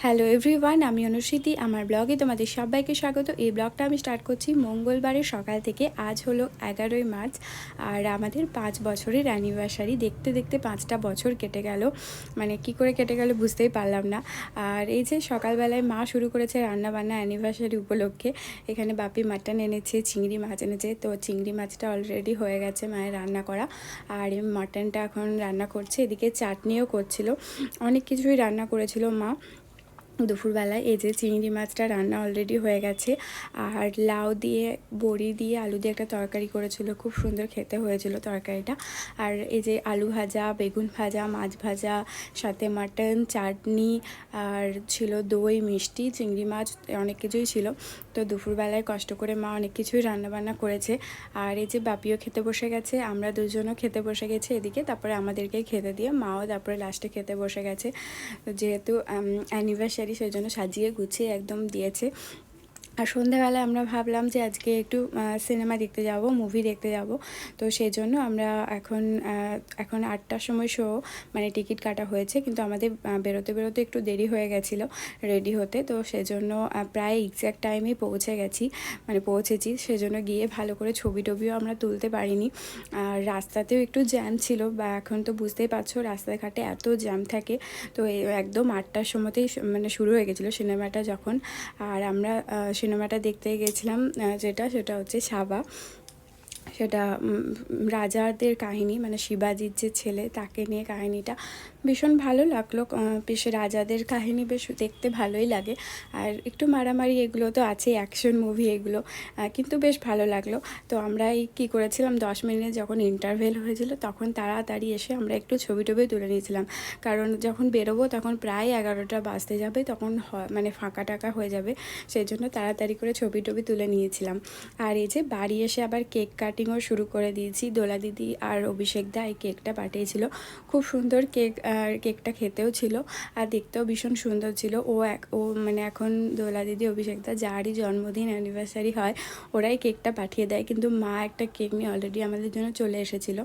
Hello everyone, আমি অনুশ্রীতি। আমার ব্লগে তোমাদের সবাইকে স্বাগত। এই ব্লগটা আমি স্টার্ট করছি মঙ্গলবারের সকাল থেকে। আজ হলো 11ই মার্চ আর আমাদের 5 বছরের অ্যানিভার্সারি। দেখতে দেখতে 5টা বছর কেটে গেল, মানে কি করে কেটে গেল বুঝতেই পারলাম না। আর এই যে সকালবেলায় মা শুরু করেছে রান্নাবান্না অ্যানিভার্সারি উপলক্ষে। এখানে বাপি মাটন এনেছে, চিংড়ি মাছ এনেছে। তো চিংড়ি মাছটা অলরেডি হয়ে গেছে মায়ের রান্না করা, আর এই মাটনটা এখন রান্না করছে। এদিকে চাটনিও করছিল, অনেক কিছুই রান্না করেছিল মা দুপুরবেলায়। এই যে চিংড়ি মাছটা রান্না অলরেডি হয়ে গেছে, আর লাউ দিয়ে বড়ি দিয়ে আলু দিয়ে একটা তরকারি করেছিল, খুব সুন্দর খেতে হয়েছিল তরকারিটা। আর এই যে আলু ভাজা, বেগুন ভাজা, মাছ ভাজা, সাথে মাটন, চাটনি, আর ছিল দই, মিষ্টি, চিংড়ি মাছ, অনেক কিছুই ছিল। তো দুপুরবেলায় কষ্ট করে মা অনেক কিছুই রান্নাবান্না করেছে। আর এই যে বাপিও খেতে বসে গেছে, আমরা দুজনও খেতে বসে গেছি এদিকে। তারপরে আমাদেরকে খেতে দিয়ে মাও তারপরে লাস্টে খেতে বসে গেছে। যেহেতু অ্যানিভার্সারি, সেই জন্য সাজিয়ে গুছিয়ে একদম দিয়েছে। আর সন্ধ্যাবেলায় আমরা ভাবলাম যে আজকে একটু সিনেমা দেখতে যাব, মুভি দেখতে যাব। তো সেই জন্য আমরা এখন 8টার সময় শো, মানে টিকিট কাটা হয়েছে, কিন্তু আমাদের বেরোতে বেরোতে একটু দেরি হয়ে গেছিলো রেডি হতে। তো সেজন্য প্রায় এক্স্যাক্ট টাইমেই পৌঁছেছি। সেজন্য গিয়ে ভালো করে ছবি টবিও আমরা তুলতে পারিনি। আর রাস্তাতেও একটু জ্যাম ছিল, বা এখন তো বুঝতেই পারছো রাস্তাঘাটে এত জ্যাম থাকে। তো একদম 8টার সময়তেই মানে শুরু হয়ে গেছিলো সিনেমাটা যখন। আর আমরা সিনেমাটা দেখতে গেছিলাম, সেটা হচ্ছে সাবা। সেটা রাজাদের কাহিনী, মানে শিবাজির যে ছেলে তাকে নিয়ে কাহিনীটা। ভীষণ ভালো লাগলো। বেশ রাজাদের কাহিনী বেশ দেখতে ভালোই লাগে। আর একটু মারামারি এগুলো তো আছেই, অ্যাকশন মুভি এগুলো, কিন্তু বেশ ভালো লাগলো। তো আমরা এই কী করেছিলাম, 10 মিনিট যখন ইন্টারভেল হয়েছিল তখন তাড়াতাড়ি এসে আমরা একটু ছবি টবি তুলে নিয়েছিলাম। কারণ যখন বেরোবো তখন প্রায় 11টা বাজতে যাবে, তখন মানে ফাঁকা টাকা হয়ে যাবে। সেই জন্য তাড়াতাড়ি করে ছবি টবি তুলে নিয়েছিলাম। আর এই যে বাড়ি এসে আবার কেক কাটিংও শুরু করে দিয়েছি। দোলা দিদি আর অভিষেক দা এই কেকটা পাঠিয়েছিল, খুব সুন্দর কেক। আর কেকটা খেতেও ছিল আর দেখতেও ভীষণ সুন্দর ছিল। ও মানে এখন দোলা দিদি, অভিষেক দা যারই জন্মদিন অ্যানিভার্সারি হয় ওরাই কেকটা পাঠিয়ে দেয়, কিন্তু মা একটা কেক নিয়ে অলরেডি আমাদের জন্য চলে এসেছিলো।